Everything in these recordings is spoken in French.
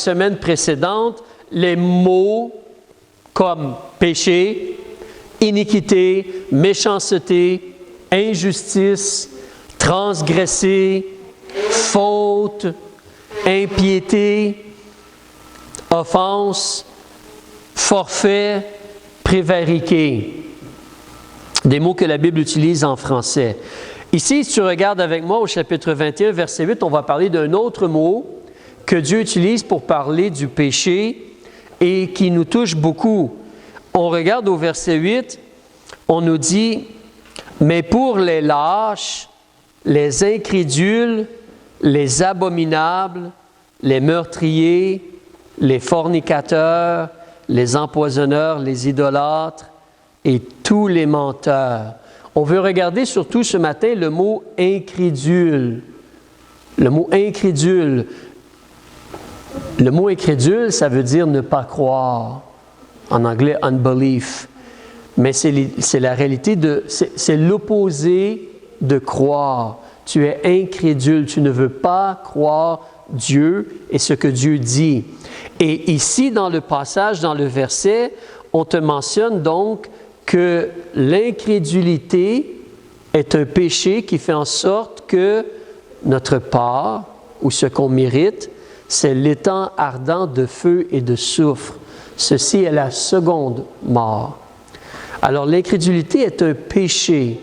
semaines précédentes, les mots comme péché, iniquité, méchanceté, injustice, transgresser, faute, impiété, offense, forfait, prévariquer. Des mots que la Bible utilise en français. Ici, si tu regardes avec moi au chapitre 21, verset 8, on va parler d'un autre mot que Dieu utilise pour parler du péché et qui nous touche beaucoup. On regarde au verset 8, on nous dit « Mais pour les lâches, les incrédules, les abominables, les meurtriers, les fornicateurs, les empoisonneurs, les idolâtres et tous les menteurs. » On veut regarder surtout ce matin le mot « incrédule ». Le mot « incrédule ». Le mot « incrédule », ça veut dire « ne pas croire ». En anglais, « unbelief ». Mais c'est la réalité c'est l'opposé de croire. Tu es incrédule, tu ne veux pas croire Dieu et ce que Dieu dit. Et ici, dans le passage, dans le verset, on te mentionne donc que l'incrédulité est un péché qui fait en sorte que notre part, ou ce qu'on mérite, c'est l'étang ardent de feu et de soufre. Ceci est la seconde mort. Alors, l'incrédulité est un péché.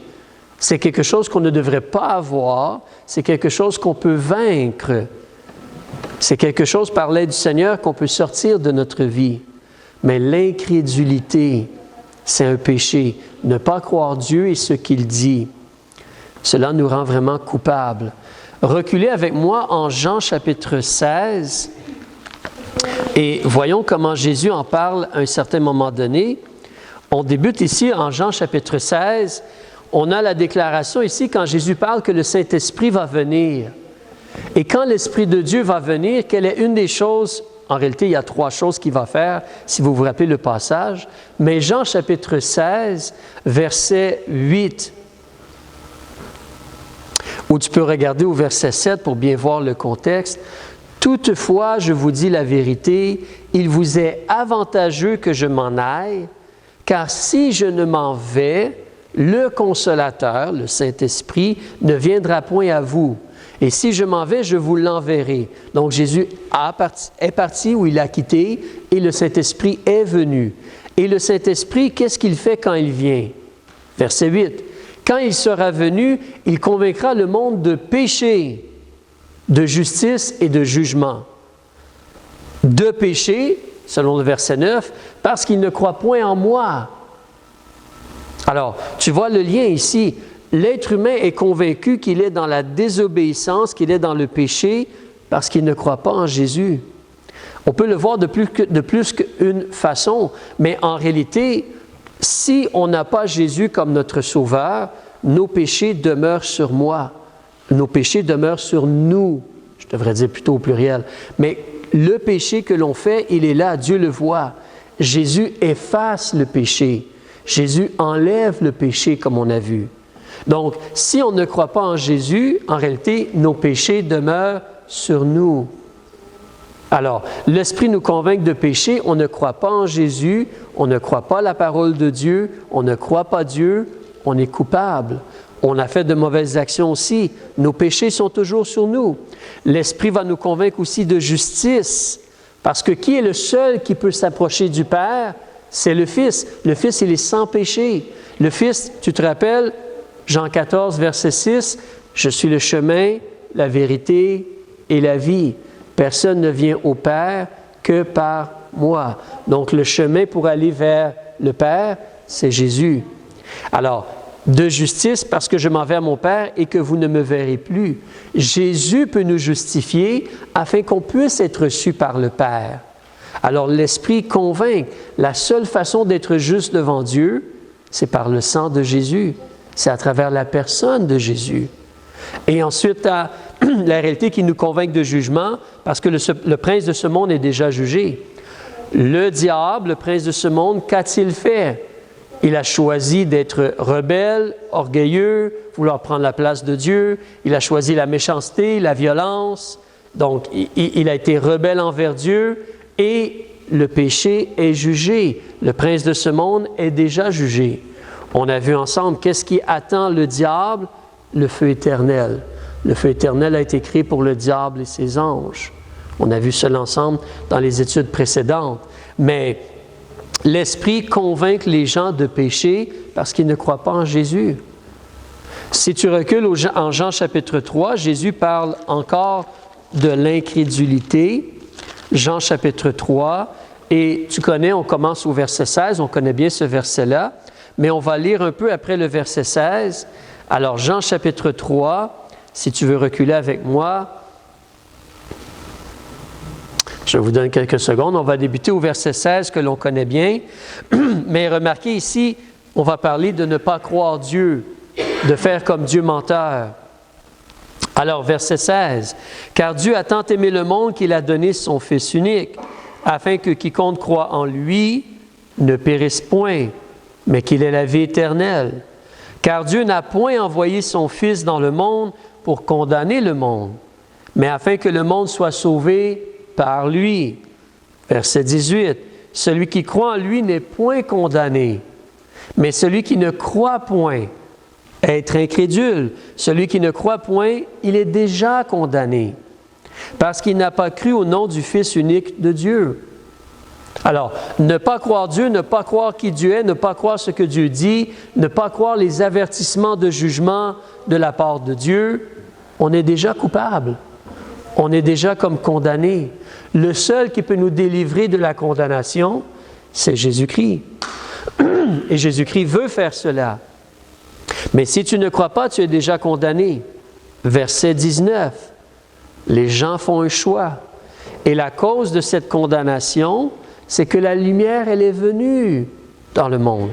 C'est quelque chose qu'on ne devrait pas avoir. C'est quelque chose qu'on peut vaincre. C'est quelque chose, par l'aide du Seigneur, qu'on peut sortir de notre vie. Mais l'incrédulité, c'est un péché. Ne pas croire Dieu et ce qu'il dit. Cela nous rend vraiment coupables. Reculez avec moi en Jean chapitre 16 et voyons comment Jésus en parle à un certain moment donné. On débute ici en Jean chapitre 16. On a la déclaration ici quand Jésus parle que le Saint-Esprit va venir. Et quand l'Esprit de Dieu va venir, quelle est une des choses, en réalité il y a 3 choses qu'il va faire, si vous vous rappelez le passage, mais Jean chapitre 16, verset 8, ou tu peux regarder au verset 7 pour bien voir le contexte. « Toutefois, je vous dis la vérité, il vous est avantageux que je m'en aille, car si je ne m'en vais, le Consolateur, le Saint-Esprit, ne viendra point à vous. Et si je m'en vais, je vous l'enverrai. » Donc Jésus est parti où il a quitté et le Saint-Esprit est venu. Et le Saint-Esprit, qu'est-ce qu'il fait quand il vient? Verset 8. « Quand il sera venu, il convaincra le monde de péché, de justice et de jugement. De péché, selon le verset 9, parce qu'il ne croit point en moi. » Alors, tu vois le lien ici. L'être humain est convaincu qu'il est dans la désobéissance, qu'il est dans le péché, parce qu'il ne croit pas en Jésus. On peut le voir de plus qu'une façon, mais en réalité, si on n'a pas Jésus comme notre Sauveur, nos péchés demeurent sur moi. Nos péchés demeurent sur nous. Je devrais dire plutôt au pluriel. Mais le péché que l'on fait, il est là, Dieu le voit. Jésus efface le péché. Jésus enlève le péché, comme on a vu. Donc, si on ne croit pas en Jésus, en réalité, nos péchés demeurent sur nous. Alors, l'Esprit nous convainc de péché, on ne croit pas en Jésus, on ne croit pas la parole de Dieu, on ne croit pas Dieu, on est coupable. On a fait de mauvaises actions aussi. Nos péchés sont toujours sur nous. L'Esprit va nous convaincre aussi de justice, parce que qui est le seul qui peut s'approcher du Père? C'est le Fils. Le Fils, il est sans péché. Le Fils, tu te rappelles, Jean 14, verset 6, « Je suis le chemin, la vérité et la vie. Personne ne vient au Père que par moi. » Donc, le chemin pour aller vers le Père, c'est Jésus. Alors, de justice, parce que je m'en vais à mon Père et que vous ne me verrez plus. Jésus peut nous justifier afin qu'on puisse être reçu par le Père. Alors, l'Esprit convainc. La seule façon d'être juste devant Dieu, c'est par le sang de Jésus. C'est à travers la personne de Jésus. Et ensuite, la réalité qui nous convainc de jugement, parce que le prince de ce monde est déjà jugé. Le diable, le prince de ce monde, qu'a-t-il fait? Il a choisi d'être rebelle, orgueilleux, vouloir prendre la place de Dieu. Il a choisi la méchanceté, la violence, Donc, il a été rebelle envers Dieu et le péché est jugé. Le prince de ce monde est déjà jugé. On a vu ensemble qu'est-ce qui attend le diable? Le feu éternel. Le feu éternel a été créé pour le diable et ses anges. On a vu cela ensemble dans les études précédentes. Mais l'Esprit convainc les gens de péché parce qu'ils ne croient pas en Jésus. Si tu recules en Jean chapitre 3, Jésus parle encore de l'incrédulité. Jean chapitre 3, et tu connais, on commence au verset 16, on connaît bien ce verset-là, mais on va lire un peu après le verset 16. Alors Jean chapitre 3, si tu veux reculer avec moi, je vous donne quelques secondes. On va débuter au verset 16 que l'on connaît bien. Mais remarquez ici, on va parler de ne pas croire Dieu, de faire comme Dieu menteur. Alors, verset 16. « Car Dieu a tant aimé le monde qu'il a donné son Fils unique, afin que quiconque croit en lui ne périsse point, mais qu'il ait la vie éternelle. Car Dieu n'a point envoyé son Fils dans le monde pour condamner le monde, mais afin que le monde soit sauvé par lui. » Verset 18. « Celui qui croit en lui n'est point condamné, mais celui qui ne croit point, être incrédule. Celui qui ne croit point, il est déjà condamné, parce qu'il n'a pas cru au nom du Fils unique de Dieu. » Alors, ne pas croire Dieu, ne pas croire qui Dieu est, ne pas croire ce que Dieu dit, ne pas croire les avertissements de jugement de la part de Dieu, on est déjà coupable. On est déjà comme condamné. Le seul qui peut nous délivrer de la condamnation, c'est Jésus-Christ. Et Jésus-Christ veut faire cela. Mais si tu ne crois pas, tu es déjà condamné. Verset 19. Les gens font un choix. Et la cause de cette condamnation, c'est que la lumière, elle est venue dans le monde.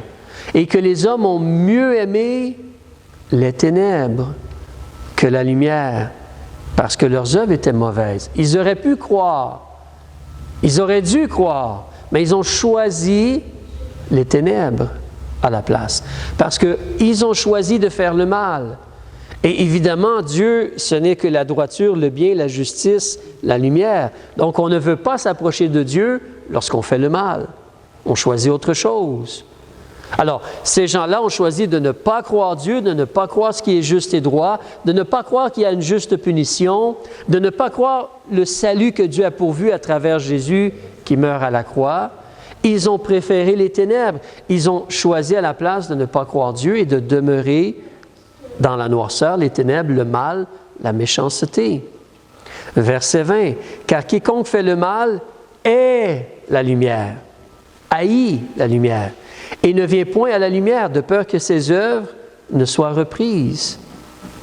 Et que les hommes ont mieux aimé les ténèbres que la lumière, parce que leurs œuvres étaient mauvaises. Ils auraient pu croire. Ils auraient dû croire. Mais ils ont choisi les ténèbres à la place. Parce qu'ils ont choisi de faire le mal. Et évidemment, Dieu, ce n'est que la droiture, le bien, la justice, la lumière. Donc, on ne veut pas s'approcher de Dieu lorsqu'on fait le mal. On choisit autre chose. Alors, ces gens-là ont choisi de ne pas croire Dieu, de ne pas croire ce qui est juste et droit, de ne pas croire qu'il y a une juste punition, de ne pas croire le salut que Dieu a pourvu à travers Jésus qui meurt à la croix. Ils ont préféré les ténèbres. Ils ont choisi à la place de ne pas croire Dieu et de demeurer dans la noirceur, les ténèbres, le mal, la méchanceté. Verset 20. « Car quiconque fait le mal est la lumière, haït la lumière, et ne vient point à la lumière de peur que ses œuvres ne soient reprises. »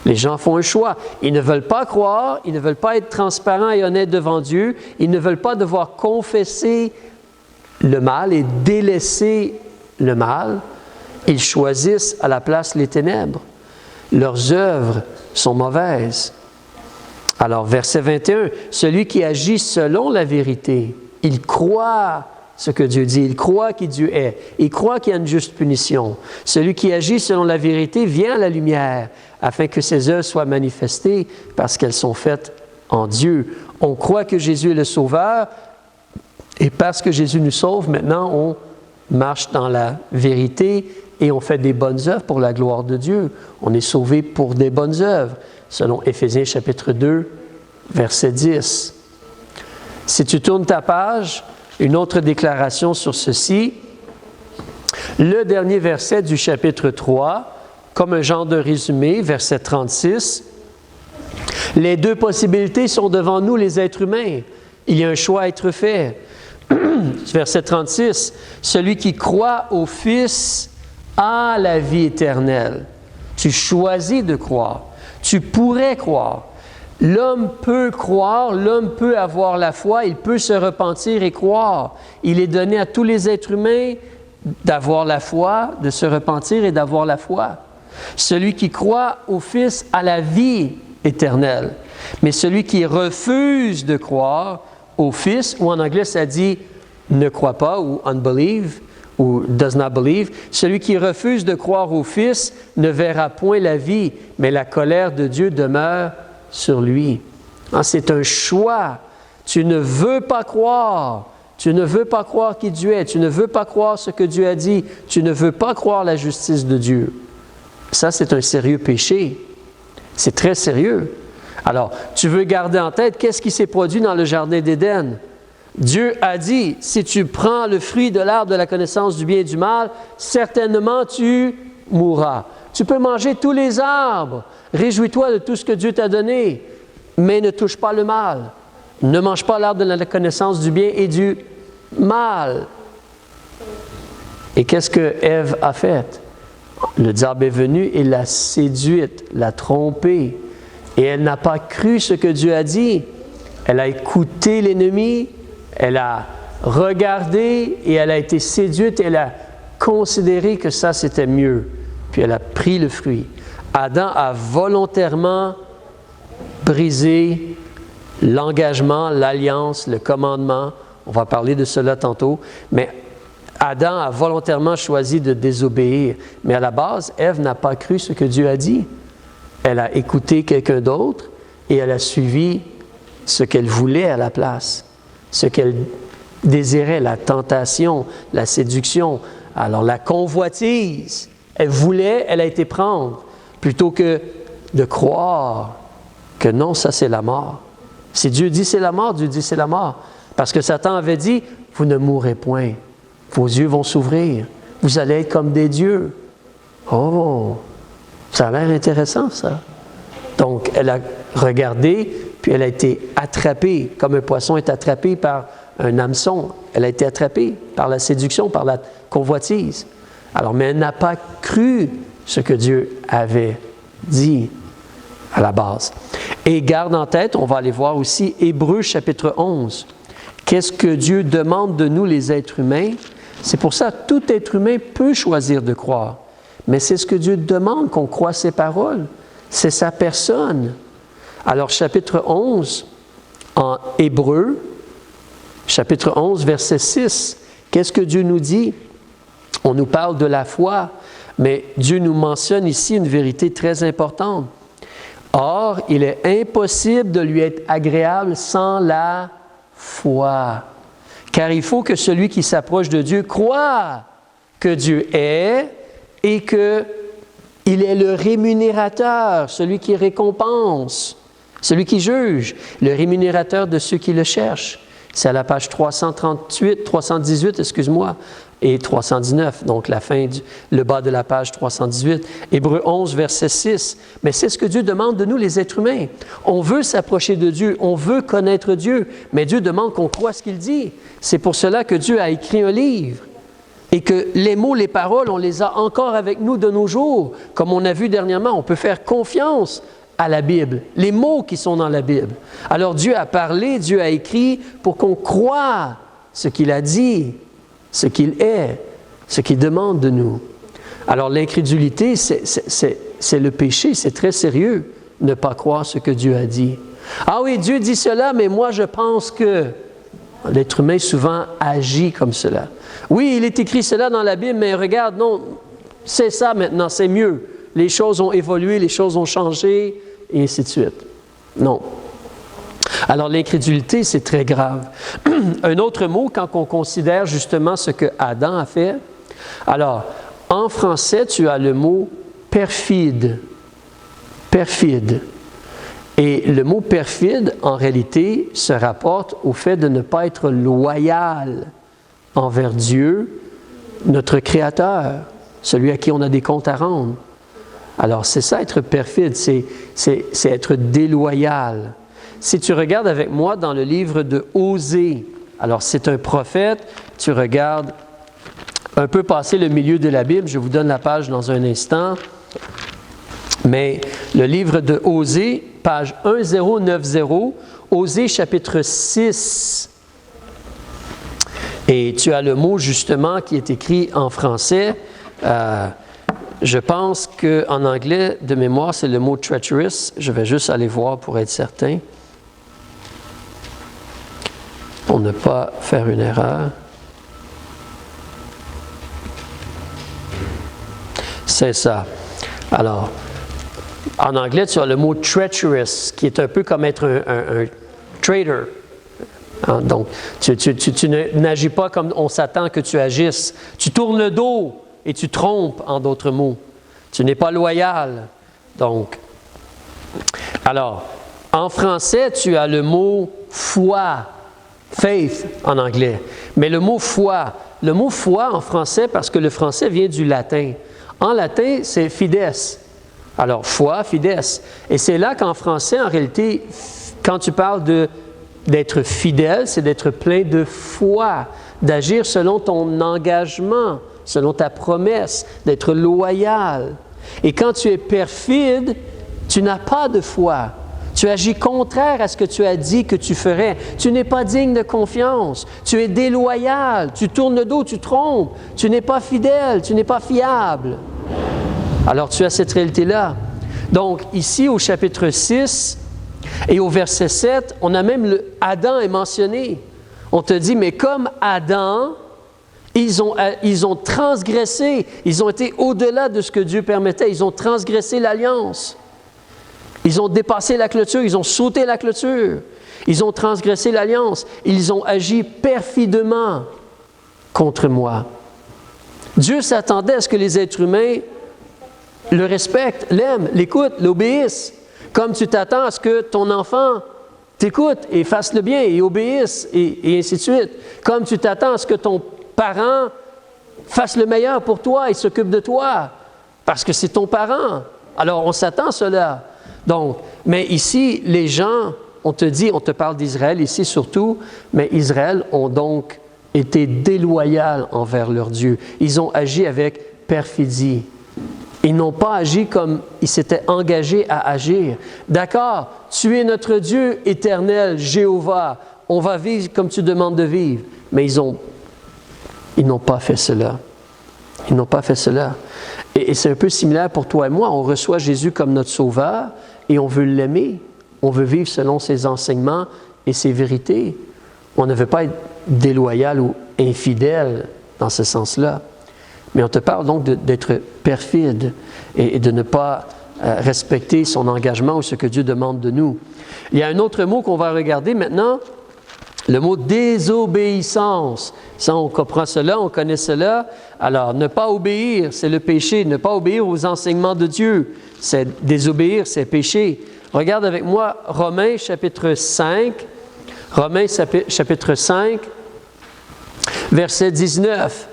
Les gens font un choix. Ils ne veulent pas croire, ils ne veulent pas être transparents et honnêtes devant Dieu, ils ne veulent pas devoir confesser le mal et délaisser le mal. Ils choisissent à la place les ténèbres. Leurs œuvres sont mauvaises. Alors, verset 21, « Celui qui agit selon la vérité, il croit ce que Dieu dit, il croit qui Dieu est, il croit qu'il y a une juste punition. Celui qui agit selon la vérité vient à la lumière, afin que ses œuvres soient manifestées parce qu'elles sont faites en Dieu. » On croit que Jésus est le Sauveur, et parce que Jésus nous sauve, maintenant on marche dans la vérité et on fait des bonnes œuvres pour la gloire de Dieu. On est sauvé pour des bonnes œuvres, selon Éphésiens chapitre 2, verset 10. Si tu tournes ta page, une autre déclaration sur ceci. Le dernier verset du chapitre 3, comme un genre de résumé, verset 36. Les deux possibilités sont devant nous, les êtres humains. Il y a un choix à être fait. Verset 36. Celui qui croit au Fils a la vie éternelle. Tu choisis de croire. Tu pourrais croire. L'homme peut croire, l'homme peut avoir la foi, il peut se repentir et croire. Il est donné à tous les êtres humains d'avoir la foi, de se repentir et d'avoir la foi. Celui qui croit au Fils a la vie éternelle. Mais celui qui refuse de croire au Fils, ou en anglais ça dit « ne croit pas » ou « unbelieve » ou « does not believe », celui qui refuse de croire au Fils ne verra point la vie, mais la colère de Dieu demeure sur lui. C'est un choix. Tu ne veux pas croire. Tu ne veux pas croire qui Dieu est. Tu ne veux pas croire ce que Dieu a dit. Tu ne veux pas croire la justice de Dieu. Ça, c'est un sérieux péché. C'est très sérieux. Alors, tu veux garder en tête qu'est-ce qui s'est produit dans le jardin d'Éden. Dieu a dit, si tu prends le fruit de l'arbre de la connaissance du bien et du mal, certainement tu mourras. Tu peux manger tous les arbres. Réjouis-toi de tout ce que Dieu t'a donné, mais ne touche pas le mal. Ne mange pas l'arbre de la connaissance du bien et du mal. Et qu'est-ce que Ève a fait? Le diable est venu et l'a séduite, l'a trompée. Et elle n'a pas cru ce que Dieu a dit. Elle a écouté l'ennemi, elle a regardé et elle a été séduite. Elle a considéré que ça, c'était mieux. Puis elle a pris le fruit. Adam a volontairement brisé l'engagement, l'alliance, le commandement. On va parler de cela tantôt. Mais Adam a volontairement choisi de désobéir. Mais à la base, Ève n'a pas cru ce que Dieu a dit. Elle a écouté quelqu'un d'autre et elle a suivi ce qu'elle voulait à la place, ce qu'elle désirait, la tentation, la séduction. Alors la convoitise, elle voulait, elle a été prendre, plutôt que de croire que non, ça c'est la mort. Si Dieu dit c'est la mort, Dieu dit c'est la mort. Parce que Satan avait dit, vous ne mourrez point, vos yeux vont s'ouvrir, vous allez être comme des dieux. Oh, ça a l'air intéressant ça. Donc elle a regardé, puis elle a été attrapée, comme un poisson est attrapé par un hameçon. Elle a été attrapée par la séduction, par la convoitise. Alors, mais elle n'a pas cru ce que Dieu avait dit à la base. Et garde en tête, on va aller voir aussi Hébreux chapitre 11. Qu'est-ce que Dieu demande de nous les êtres humains? C'est pour ça que tout être humain peut choisir de croire. Mais c'est ce que Dieu demande, qu'on croie ses paroles. C'est sa personne. Alors, chapitre 11, en Hébreux, chapitre 11, verset 6, qu'est-ce que Dieu nous dit? On nous parle de la foi, mais Dieu nous mentionne ici une vérité très importante. Or, il est impossible de lui être agréable sans la foi. Car il faut que celui qui s'approche de Dieu croie que Dieu est et qu'il est le rémunérateur, celui qui récompense, celui qui juge, le rémunérateur de ceux qui le cherchent. C'est à la page 318, et 319, donc le bas de la page 318. Hébreux 11, verset 6. Mais c'est ce que Dieu demande de nous, les êtres humains. On veut s'approcher de Dieu, on veut connaître Dieu, mais Dieu demande qu'on croie ce qu'il dit. C'est pour cela que Dieu a écrit un livre et que les mots, les paroles, on les a encore avec nous de nos jours. Comme on a vu dernièrement, on peut faire confiance à la Bible, les mots qui sont dans la Bible. Alors Dieu a parlé, Dieu a écrit pour qu'on croie ce qu'il a dit, ce qu'il est, ce qu'il demande de nous. Alors l'incrédulité, c'est le péché, c'est très sérieux, ne pas croire ce que Dieu a dit. Ah oui, Dieu dit cela, mais moi je pense que... L'être humain souvent agit comme cela. Oui, il est écrit cela dans la Bible, mais regarde, non, c'est ça maintenant, c'est mieux. Les choses ont évolué, les choses ont changé, et ainsi de suite. Non. Alors l'incrédulité, c'est très grave. Un autre mot, quand on considère justement ce que Adam a fait, alors, en français, tu as le mot perfide. Perfide. Et le mot perfide, en réalité, se rapporte au fait de ne pas être loyal envers Dieu, notre Créateur, celui à qui on a des comptes à rendre. Alors, c'est ça, être perfide, c'est être déloyal. Si tu regardes avec moi dans le livre de Osée, alors c'est un prophète, tu regardes un peu passer le milieu de la Bible, je vous donne la page dans un instant, mais le livre de Osée, page 1090, Osée chapitre 6. Et tu as le mot justement qui est écrit en français. Je pense qu'en anglais, de mémoire, c'est le mot treacherous. Je vais juste aller voir pour être certain. Pour ne pas faire une erreur. C'est ça. Alors, En anglais, tu as le mot treacherous, qui est un peu comme être un traitor. Hein, donc, tu n'agis pas comme on s'attend que tu agisses. Tu tournes le dos et tu trompes, en d'autres mots. Tu n'es pas loyal. Donc, alors, en français, tu as le mot foi, faith en anglais. Mais le mot foi en français, parce que le français vient du latin. En latin, c'est fides. Alors, foi, fides. Et c'est là qu'en français, en réalité, quand tu parles d'être fidèle, c'est d'être plein de foi, d'agir selon ton engagement, selon ta promesse, d'être loyal. Et quand tu es perfide, tu n'as pas de foi. Tu agis contraire à ce que tu as dit que tu ferais. Tu n'es pas digne de confiance. Tu es déloyal. Tu tournes le dos, tu trompes. Tu n'es pas fidèle, tu n'es pas fiable. Alors tu as cette réalité-là. Donc ici au chapitre 6 et au verset 7, on a même Adam est mentionné. On te dit, mais comme Adam, ils ont transgressé, ils ont été au-delà de ce que Dieu permettait. Ils ont transgressé l'alliance. Ils ont dépassé la clôture, ils ont sauté la clôture. Ils ont transgressé l'alliance. Ils ont agi perfidement contre moi. Dieu s'attendait à ce que les êtres humains le respectent, l'aiment, l'écoutent, l'obéissent. Comme tu t'attends à ce que ton enfant t'écoute et fasse le bien et obéisse et ainsi de suite. Comme tu t'attends à ce que ton parent fasse le meilleur pour toi et s'occupe de toi parce que c'est ton parent. Alors on s'attend à cela. Donc, mais ici, les gens, on te parle d'Israël ici surtout, mais Israël ont donc été déloyaux envers leur Dieu. Ils ont agi avec perfidie. Ils n'ont pas agi comme ils s'étaient engagés à agir. D'accord, tu es notre Dieu éternel, Jéhovah. On va vivre comme tu demandes de vivre. Mais ils n'ont pas fait cela. Ils n'ont pas fait cela. Et c'est un peu similaire pour toi et moi. On reçoit Jésus comme notre Sauveur et on veut l'aimer. On veut vivre selon ses enseignements et ses vérités. On ne veut pas être déloyal ou infidèle dans ce sens-là. Mais on te parle donc d'être perfide et de ne pas respecter son engagement ou ce que Dieu demande de nous. Il y a un autre mot qu'on va regarder maintenant, le mot désobéissance. Ça, on comprend cela, on connaît cela. Alors, ne pas obéir, c'est le péché. Ne pas obéir aux enseignements de Dieu, c'est désobéir, c'est péché. Regarde avec moi Romains chapitre 5. Romains chapitre 5, verset 19.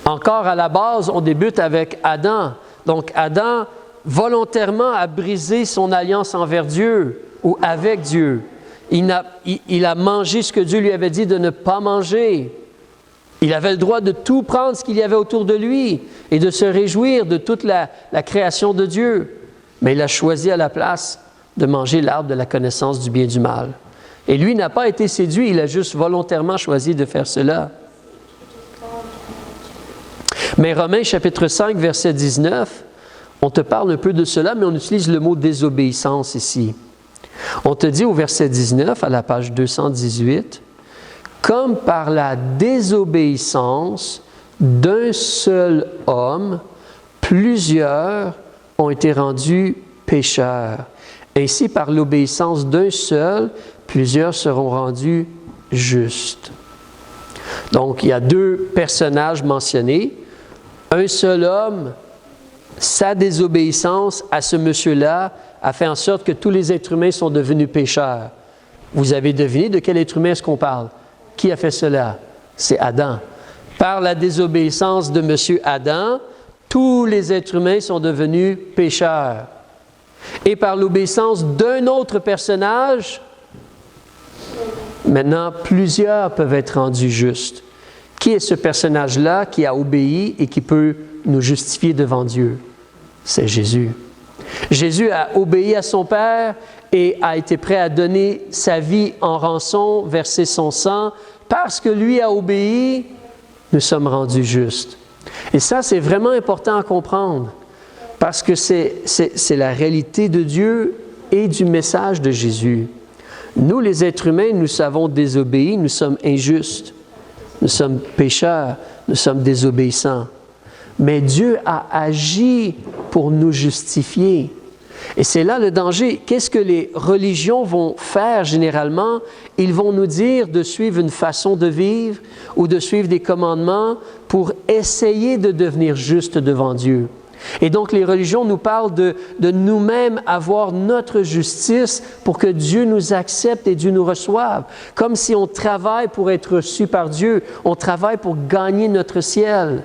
Encore à la base, on débute avec Adam. Donc, Adam, volontairement, a brisé son alliance envers Dieu ou avec Dieu. Il a mangé ce que Dieu lui avait dit de ne pas manger. Il avait le droit de tout prendre ce qu'il y avait autour de lui et de se réjouir de toute la création de Dieu. Mais il a choisi à la place de manger l'arbre de la connaissance du bien et du mal. Et lui n'a pas été séduit, il a juste volontairement choisi de faire cela. Mais Romains chapitre 5, verset 19, on te parle un peu de cela, mais on utilise le mot désobéissance ici. On te dit au verset 19, à la page 218, « Comme par la désobéissance d'un seul homme, plusieurs ont été rendus pécheurs. Ainsi, par l'obéissance d'un seul, plusieurs seront rendus justes. » Donc, il y a deux personnages mentionnés. Un seul homme, sa désobéissance à ce monsieur-là a fait en sorte que tous les êtres humains sont devenus pécheurs. Vous avez deviné de quel être humain est-ce qu'on parle? Qui a fait cela? C'est Adam. Par la désobéissance de monsieur Adam, tous les êtres humains sont devenus pécheurs. Et par l'obéissance d'un autre personnage, maintenant plusieurs peuvent être rendus justes. Qui est ce personnage-là qui a obéi et qui peut nous justifier devant Dieu? C'est Jésus. Jésus a obéi à son Père et a été prêt à donner sa vie en rançon, verser son sang. Parce que lui a obéi, nous sommes rendus justes. Et ça, c'est vraiment important à comprendre parce que c'est la réalité de Dieu et du message de Jésus. Nous, les êtres humains, nous savons désobéir, nous sommes injustes. Nous sommes pécheurs, nous sommes désobéissants. Mais Dieu a agi pour nous justifier. Et c'est là le danger. Qu'est-ce que les religions vont faire généralement? Ils vont nous dire de suivre une façon de vivre ou de suivre des commandements pour essayer de devenir juste devant Dieu. Et donc les religions nous parlent de nous-mêmes avoir notre justice pour que Dieu nous accepte et Dieu nous reçoive. Comme si on travaille pour être reçu par Dieu, on travaille pour gagner notre ciel.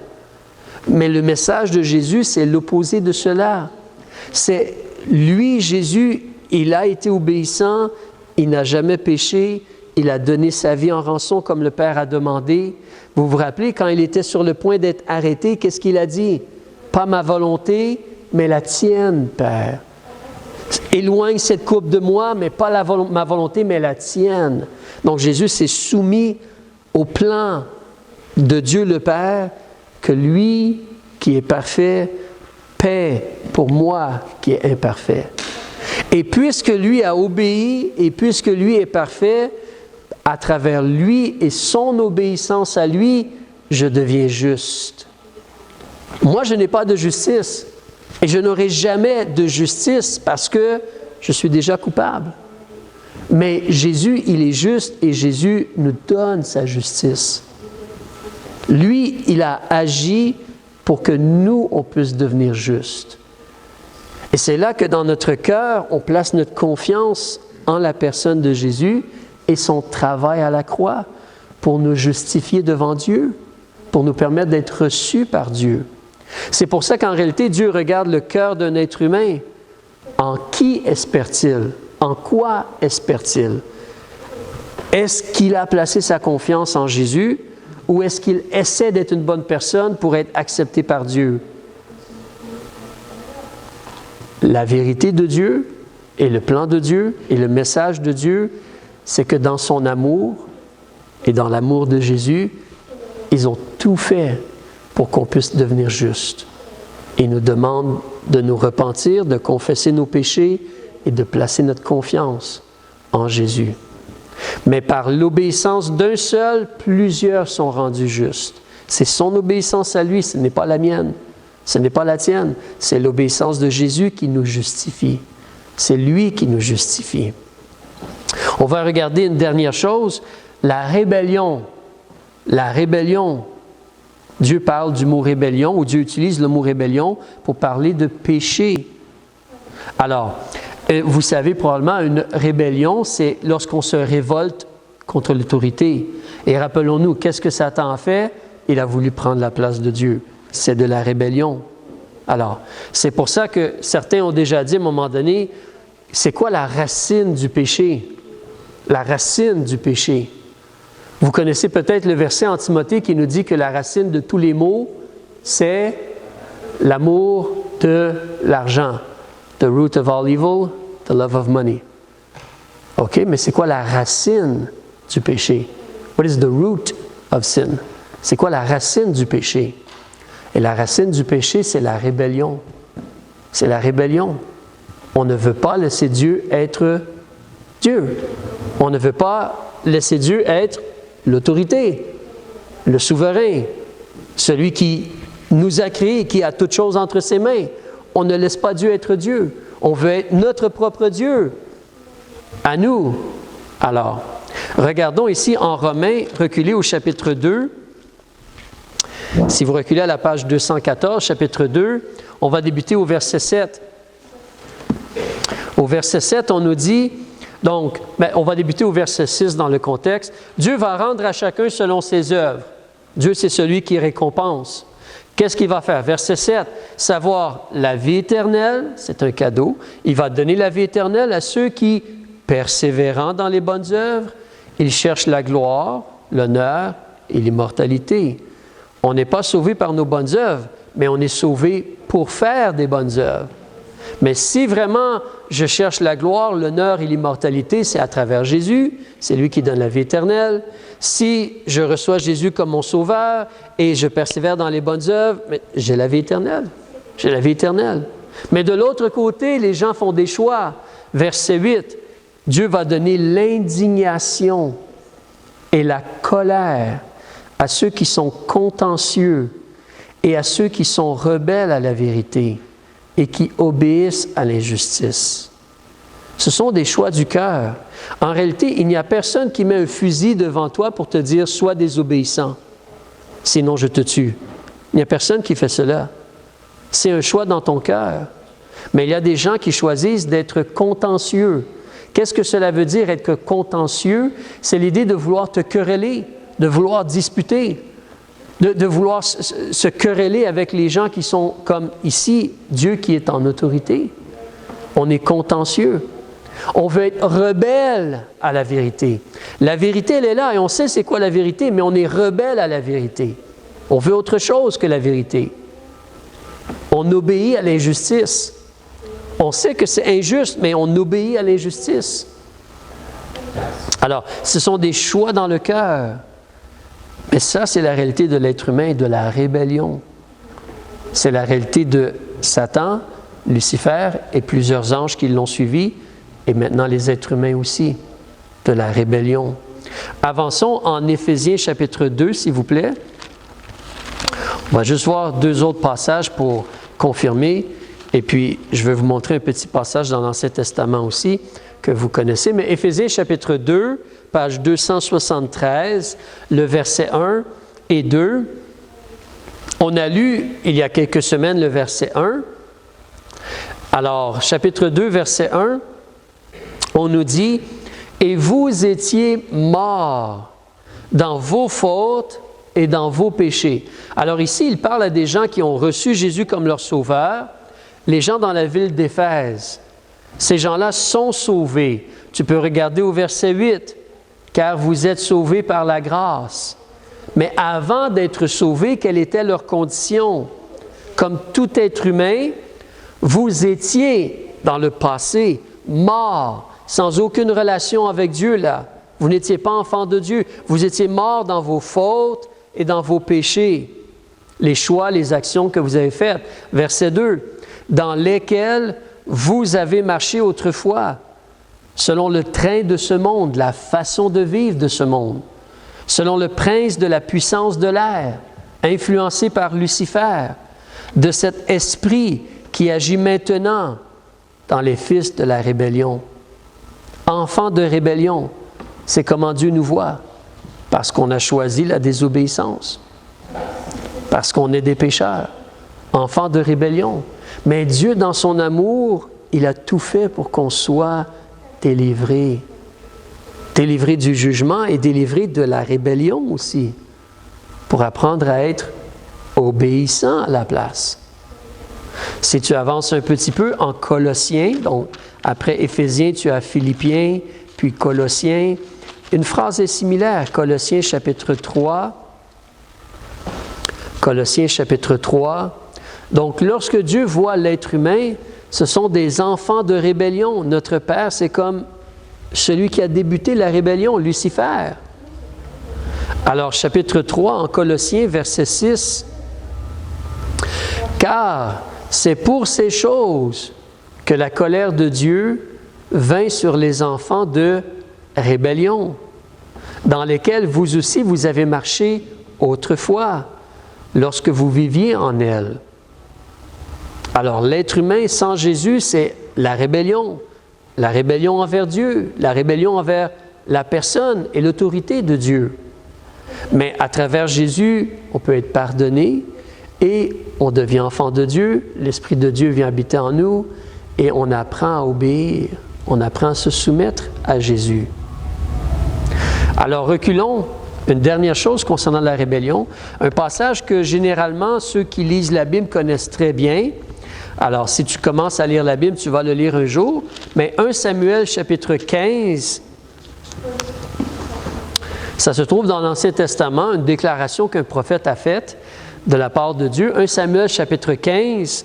Mais le message de Jésus, c'est l'opposé de cela. C'est lui, Jésus, il a été obéissant, il n'a jamais péché, il a donné sa vie en rançon comme le Père a demandé. Vous vous rappelez, quand il était sur le point d'être arrêté, qu'est-ce qu'il a dit? Pas ma volonté, mais la tienne, Père. Éloigne cette coupe de moi, mais pas ma volonté, mais la tienne. Donc Jésus s'est soumis au plan de Dieu le Père, que lui, qui est parfait, paie pour moi qui est imparfait. Et puisque lui a obéi et puisque lui est parfait, à travers lui et son obéissance à lui, je deviens juste. Moi, je n'ai pas de justice et je n'aurai jamais de justice parce que je suis déjà coupable. Mais Jésus, il est juste et Jésus nous donne sa justice. Lui, il a agi pour que nous, on puisse devenir justes. Et c'est là que dans notre cœur, on place notre confiance en la personne de Jésus et son travail à la croix pour nous justifier devant Dieu, pour nous permettre d'être reçus par Dieu. C'est pour ça qu'en réalité, Dieu regarde le cœur d'un être humain. En qui espère-t-il? En quoi espère-t-il? Est-ce qu'il a placé sa confiance en Jésus? Ou est-ce qu'il essaie d'être une bonne personne pour être accepté par Dieu? La vérité de Dieu et le plan de Dieu et le message de Dieu, c'est que dans son amour et dans l'amour de Jésus, ils ont tout fait pour qu'on puisse devenir juste. Il nous demande de nous repentir, de confesser nos péchés et de placer notre confiance en Jésus. Mais par l'obéissance d'un seul, plusieurs sont rendus justes. C'est son obéissance à lui, ce n'est pas la mienne, ce n'est pas la tienne. C'est l'obéissance de Jésus qui nous justifie. C'est lui qui nous justifie. On va regarder une dernière chose, la rébellion. La rébellion. Dieu parle du mot rébellion, ou Dieu utilise le mot rébellion pour parler de péché. Alors, vous savez probablement, une rébellion, c'est lorsqu'on se révolte contre l'autorité. Et rappelons-nous, qu'est-ce que Satan a fait? Il a voulu prendre la place de Dieu. C'est de la rébellion. Alors, c'est pour ça que certains ont déjà dit à un moment donné, c'est quoi la racine du péché? La racine du péché. Vous connaissez peut-être le verset en Timothée qui nous dit que la racine de tous les maux, c'est l'amour de l'argent. The root of all evil, the love of money. OK, mais c'est quoi la racine du péché? What is the root of sin? C'est quoi la racine du péché? Et la racine du péché, c'est la rébellion. C'est la rébellion. On ne veut pas laisser Dieu être Dieu. On ne veut pas laisser Dieu être l'autorité, le souverain, celui qui nous a créés, qui a toutes choses entre ses mains. On ne laisse pas Dieu être Dieu. On veut être notre propre Dieu, à nous. Alors, regardons ici en Romains, reculez au chapitre 2. Si vous reculez à la page 214, chapitre 2, on va débuter au verset 7. Au verset 7, on nous dit, donc, on va débuter au verset 6 dans le contexte. Dieu va rendre à chacun selon ses œuvres. Dieu, c'est celui qui récompense. Qu'est-ce qu'il va faire? Verset 7, savoir la vie éternelle, c'est un cadeau. Il va donner la vie éternelle à ceux qui, persévérant dans les bonnes œuvres, ils cherchent la gloire, l'honneur et l'immortalité. On n'est pas sauvé par nos bonnes œuvres, mais on est sauvé pour faire des bonnes œuvres. Mais si vraiment je cherche la gloire, l'honneur et l'immortalité, c'est à travers Jésus, c'est lui qui donne la vie éternelle. Si je reçois Jésus comme mon sauveur et je persévère dans les bonnes œuvres, mais j'ai la vie éternelle. J'ai la vie éternelle. Mais de l'autre côté, les gens font des choix. Verset 8, Dieu va donner l'indignation et la colère à ceux qui sont contentieux et à ceux qui sont rebelles à la vérité. et qui obéissent à l'injustice. Ce sont des choix du cœur. En réalité, il n'y a personne qui met un fusil devant toi pour te dire « sois désobéissant, sinon je te tue ». Il n'y a personne qui fait cela. C'est un choix dans ton cœur. Mais il y a des gens qui choisissent d'être contentieux. Qu'est-ce que cela veut dire être contentieux? C'est l'idée de vouloir te quereller, de vouloir disputer, de vouloir se quereller avec les gens qui sont comme ici, Dieu qui est en autorité. On est contentieux. On veut être rebelle à la vérité. La vérité, elle est là et on sait c'est quoi la vérité, mais on est rebelle à la vérité. On veut autre chose que la vérité. On obéit à l'injustice. On sait que c'est injuste, mais on obéit à l'injustice. Alors, ce sont des choix dans le cœur. Mais ça, c'est la réalité de l'être humain, de la rébellion. C'est la réalité de Satan, Lucifer et plusieurs anges qui l'ont suivi, et maintenant les êtres humains aussi, de la rébellion. Avançons en Éphésiens chapitre 2, s'il vous plaît. On va juste voir 2 autres passages pour confirmer, et puis je vais vous montrer un petit passage dans l'Ancien Testament aussi, que vous connaissez. Mais Éphésiens chapitre 2, page 273, le verset 1 et 2. On a lu il y a quelques semaines le verset 1. Alors, chapitre 2, verset 1, on nous dit « Et vous étiez morts dans vos fautes et dans vos péchés. » Alors ici, il parle à des gens qui ont reçu Jésus comme leur sauveur, les gens dans la ville d'Éphèse. Ces gens-là sont sauvés. Tu peux regarder au verset 8, « Car vous êtes sauvés par la grâce. » Mais avant d'être sauvés, quelle était leur condition? Comme tout être humain, vous étiez, dans le passé, morts, sans aucune relation avec Dieu là. Vous n'étiez pas enfants de Dieu. Vous étiez morts dans vos fautes et dans vos péchés. Les choix, les actions que vous avez faites. Verset 2, « Dans lesquels vous avez marché autrefois, selon le train de ce monde, la façon de vivre de ce monde, selon le prince de la puissance de l'air, influencé par Lucifer, de cet esprit qui agit maintenant dans les fils de la rébellion. » Enfants de rébellion, c'est comment Dieu nous voit, parce qu'on a choisi la désobéissance, parce qu'on est des pécheurs, enfants de rébellion. Mais Dieu, dans son amour, il a tout fait pour qu'on soit délivré. Délivré du jugement et délivré de la rébellion aussi, pour apprendre à être obéissant à la place. Si tu avances un petit peu en Colossiens, donc après Éphésiens, tu as Philippiens, puis Colossiens, une phrase est similaire, Colossiens chapitre 3. Colossiens chapitre 3. Donc, lorsque Dieu voit l'être humain, ce sont des enfants de rébellion. Notre Père, c'est comme celui qui a débuté la rébellion, Lucifer. Alors, chapitre 3 en Colossiens, verset 6. « Car c'est pour ces choses que la colère de Dieu vint sur les enfants de rébellion, dans lesquels vous aussi vous avez marché autrefois, lorsque vous viviez en elle. » Alors, l'être humain sans Jésus, c'est la rébellion envers Dieu, la rébellion envers la personne et l'autorité de Dieu. Mais à travers Jésus, on peut être pardonné et on devient enfant de Dieu, l'Esprit de Dieu vient habiter en nous et on apprend à obéir, on apprend à se soumettre à Jésus. Alors reculons, une dernière chose concernant la rébellion, un passage que généralement ceux qui lisent la Bible connaissent très bien. Alors si tu commences à lire la Bible, tu vas le lire un jour, mais 1 Samuel chapitre 15, ça se trouve dans l'Ancien Testament, une déclaration qu'un prophète a faite de la part de Dieu. 1 Samuel chapitre 15,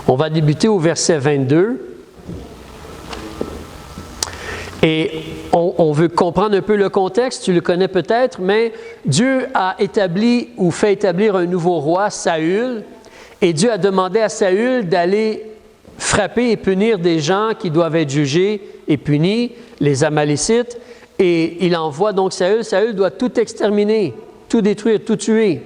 on va débuter au verset 22. Et on veut comprendre un peu le contexte, tu le connais peut-être, mais Dieu a établi ou fait établir un nouveau roi, Saül, et Dieu a demandé à Saül d'aller frapper et punir des gens qui doivent être jugés et punis, les Amalécites, et il envoie donc Saül. Saül doit tout exterminer, tout détruire, tout tuer.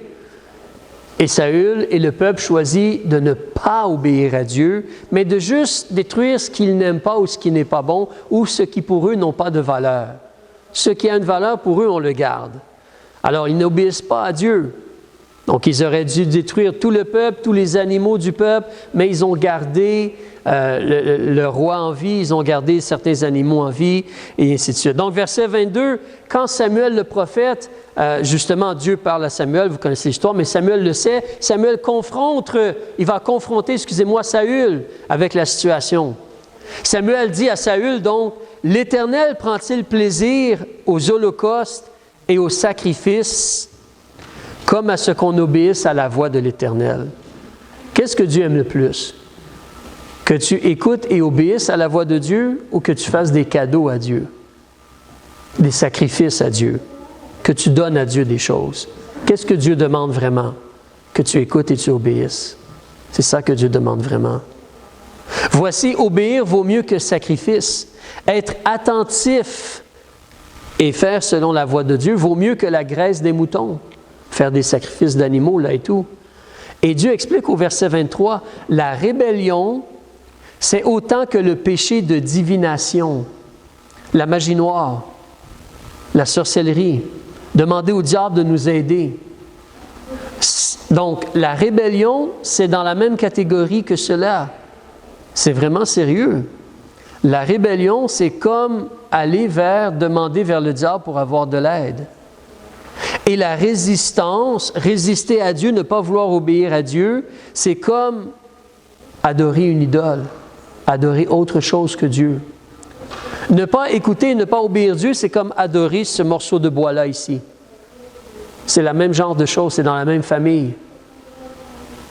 Et Saül et le peuple choisit de ne pas obéir à Dieu, mais de juste détruire ce qu'ils n'aiment pas ou ce qui n'est pas bon, ou ce qui pour eux n'ont pas de valeur. Ce qui a une valeur pour eux, on le garde. Alors, ils n'obéissent pas à Dieu. Donc, ils auraient dû détruire tout le peuple, tous les animaux du peuple, mais ils ont gardé le roi en vie, ils ont gardé certains animaux en vie, et ainsi de suite. Donc, verset 22, quand Samuel le prophète, justement, Dieu parle à Samuel, vous connaissez l'histoire, mais Samuel le sait, Samuel il va confronter, Saül avec la situation. Samuel dit à Saül, donc, « L'Éternel prend-il plaisir aux holocaustes et aux sacrifices comme à ce qu'on obéisse à la voix de l'Éternel. » Qu'est-ce que Dieu aime le plus? Que tu écoutes et obéisses à la voix de Dieu ou que tu fasses des cadeaux à Dieu, des sacrifices à Dieu, que tu donnes à Dieu des choses? Qu'est-ce que Dieu demande vraiment? Que tu écoutes et tu obéisses. C'est ça que Dieu demande vraiment. Voici, obéir vaut mieux que sacrifice. Être attentif et faire selon la voix de Dieu vaut mieux que la graisse des moutons. Faire des sacrifices d'animaux, là et tout. Et Dieu explique au verset 23, la rébellion, c'est autant que le péché de divination, la magie noire, la sorcellerie, demander au diable de nous aider. Donc, la rébellion, c'est dans la même catégorie que cela. C'est vraiment sérieux. La rébellion, c'est comme demander vers le diable pour avoir de l'aide. Et la résistance, résister à Dieu, ne pas vouloir obéir à Dieu, c'est comme adorer une idole, adorer autre chose que Dieu. Ne pas écouter, ne pas obéir à Dieu, c'est comme adorer ce morceau de bois-là ici. C'est le même genre de choses, c'est dans la même famille.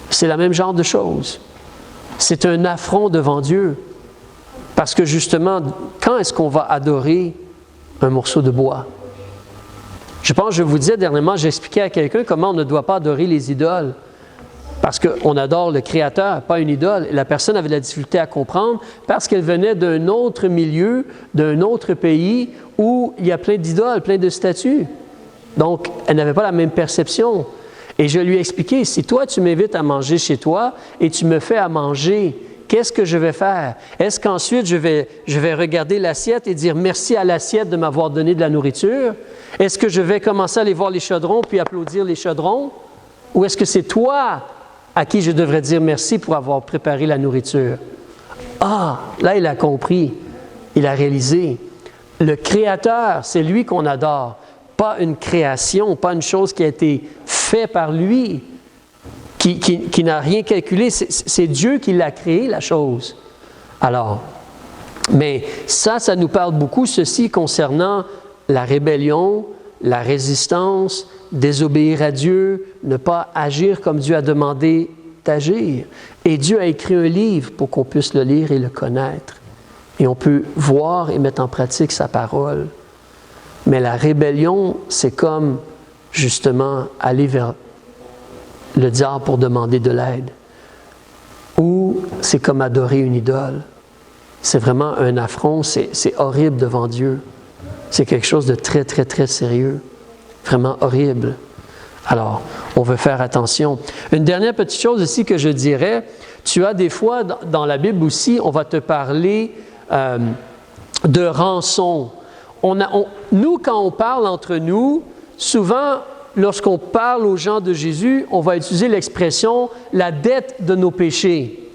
C'est le même genre de choses. C'est un affront devant Dieu. Parce que justement, quand est-ce qu'on va adorer un morceau de bois? Je pense, je vous disais dernièrement, j'expliquais à quelqu'un comment on ne doit pas adorer les idoles. Parce qu'on adore le Créateur, pas une idole. Et la personne avait de la difficulté à comprendre parce qu'elle venait d'un autre milieu, d'un autre pays où il y a plein d'idoles, plein de statues. Donc, elle n'avait pas la même perception. Et je lui ai expliqué, si toi tu m'invites à manger chez toi et tu me fais à manger, qu'est-ce que je vais faire? Est-ce qu'ensuite je vais regarder l'assiette et dire merci à l'assiette de m'avoir donné de la nourriture? Est-ce que je vais commencer à aller voir les chaudrons puis applaudir les chaudrons? Ou est-ce que c'est toi à qui je devrais dire merci pour avoir préparé la nourriture? Ah, là il a compris, il a réalisé. Le Créateur, c'est lui qu'on adore, pas une création, pas une chose qui a été faite par lui. Qui n'a rien calculé, c'est Dieu qui l'a créé, la chose. Alors, mais ça nous parle beaucoup, ceci concernant la rébellion, la résistance, désobéir à Dieu, ne pas agir comme Dieu a demandé d'agir. Et Dieu a écrit un livre pour qu'on puisse le lire et le connaître. Et on peut voir et mettre en pratique sa parole. Mais la rébellion, c'est comme, justement, aller vers le diable pour demander de l'aide. Ou c'est comme adorer une idole. C'est vraiment un affront, c'est horrible devant Dieu. C'est quelque chose de très, très, très sérieux. Vraiment horrible. Alors, on veut faire attention. Une dernière petite chose aussi que je dirais, tu as des fois, dans la Bible aussi, on va te parler de rançon. Nous, quand on parle entre nous, souvent, lorsqu'on parle aux gens de Jésus, on va utiliser l'expression « la dette de nos péchés ».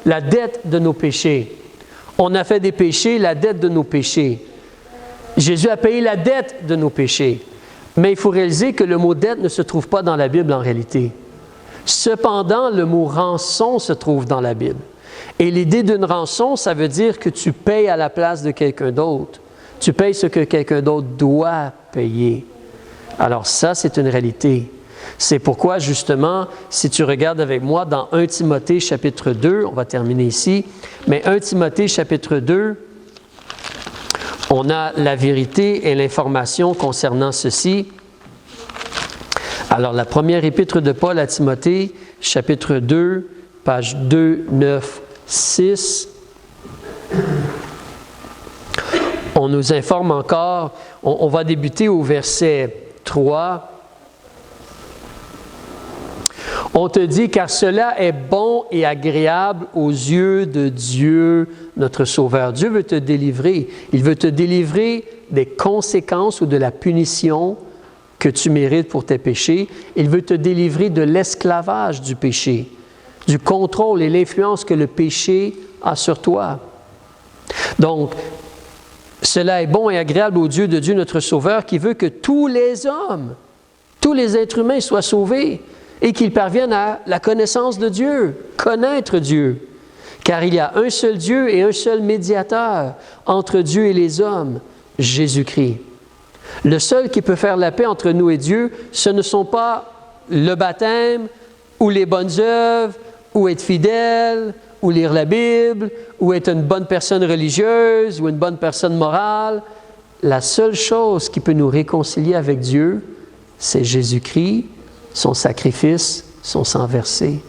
La dette de nos péchés. On a fait des péchés, la dette de nos péchés. Jésus a payé la dette de nos péchés. Mais il faut réaliser que le mot « dette » ne se trouve pas dans la Bible en réalité. Cependant, le mot « rançon » se trouve dans la Bible. Et l'idée d'une rançon, ça veut dire que tu payes à la place de quelqu'un d'autre. Tu payes ce que quelqu'un d'autre doit payer. Alors ça, c'est une réalité. C'est pourquoi, justement, si tu regardes avec moi dans 1 Timothée chapitre 2, on va terminer ici, mais 1 Timothée chapitre 2, on a la vérité et l'information concernant ceci. Alors, la première épître de Paul à Timothée, chapitre 2, page 2, 9, 6. On nous informe encore, on va débuter au verset 3. On te dit, car cela est bon et agréable aux yeux de Dieu, notre Sauveur. Dieu veut te délivrer. Il veut te délivrer des conséquences ou de la punition que tu mérites pour tes péchés. Il veut te délivrer de l'esclavage du péché, du contrôle et l'influence que le péché a sur toi. Donc, cela est bon et agréable aux yeux de Dieu, notre Sauveur, qui veut que tous les hommes, tous les êtres humains soient sauvés et qu'ils parviennent à la connaissance de Dieu, connaître Dieu. Car il y a un seul Dieu et un seul médiateur entre Dieu et les hommes, Jésus-Christ. Le seul qui peut faire la paix entre nous et Dieu, ce ne sont pas le baptême ou les bonnes œuvres ou être fidèle ou lire la Bible ou être une bonne personne religieuse ou une bonne personne morale. La seule chose qui peut nous réconcilier avec Dieu, c'est Jésus-Christ, son sacrifice, son sang versé.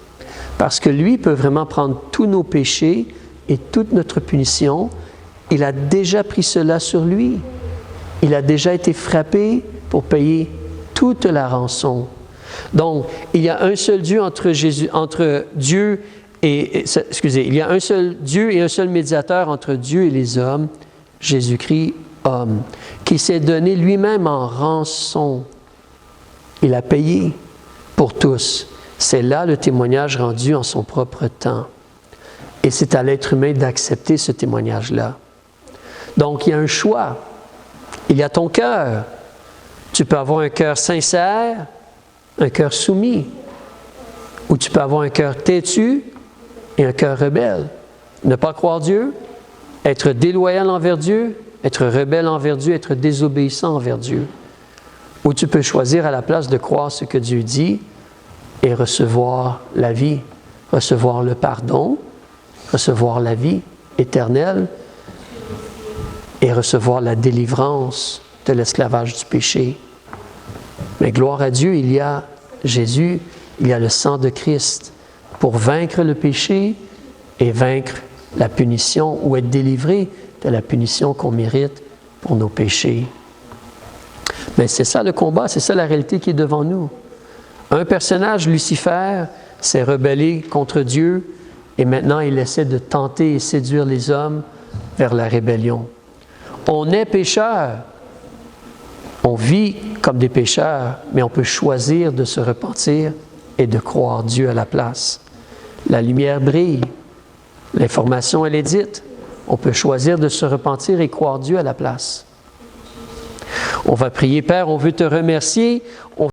Parce que lui peut vraiment prendre tous nos péchés et toute notre punition. Il a déjà pris cela sur lui. Il a déjà été frappé pour payer toute la rançon. Donc, il y a un seul Dieu il y a un seul Dieu et un seul médiateur entre Dieu et les hommes, Jésus-Christ, homme, qui s'est donné lui-même en rançon. Il a payé pour tous. C'est là le témoignage rendu en son propre temps. Et c'est à l'être humain d'accepter ce témoignage-là. Donc, il y a un choix. Il y a ton cœur. Tu peux avoir un cœur sincère, un cœur soumis. Ou tu peux avoir un cœur têtu et un cœur rebelle. Ne pas croire Dieu, être déloyal envers Dieu, être rebelle envers Dieu, être désobéissant envers Dieu. Ou tu peux choisir à la place de croire ce que Dieu dit et recevoir la vie, recevoir le pardon, recevoir la vie éternelle et recevoir la délivrance de l'esclavage du péché. Mais gloire à Dieu, il y a Jésus, il y a le sang de Christ pour vaincre le péché et vaincre la punition ou être délivré de la punition qu'on mérite pour nos péchés. Mais c'est ça le combat, c'est ça la réalité qui est devant nous. Un personnage, Lucifer, s'est rebellé contre Dieu et maintenant il essaie de tenter et séduire les hommes vers la rébellion. On est pécheurs, on vit comme des pécheurs, mais on peut choisir de se repentir et de croire Dieu à la place. La lumière brille, l'information elle est dite, on peut choisir de se repentir et croire Dieu à la place. On va prier, Père, on veut te remercier.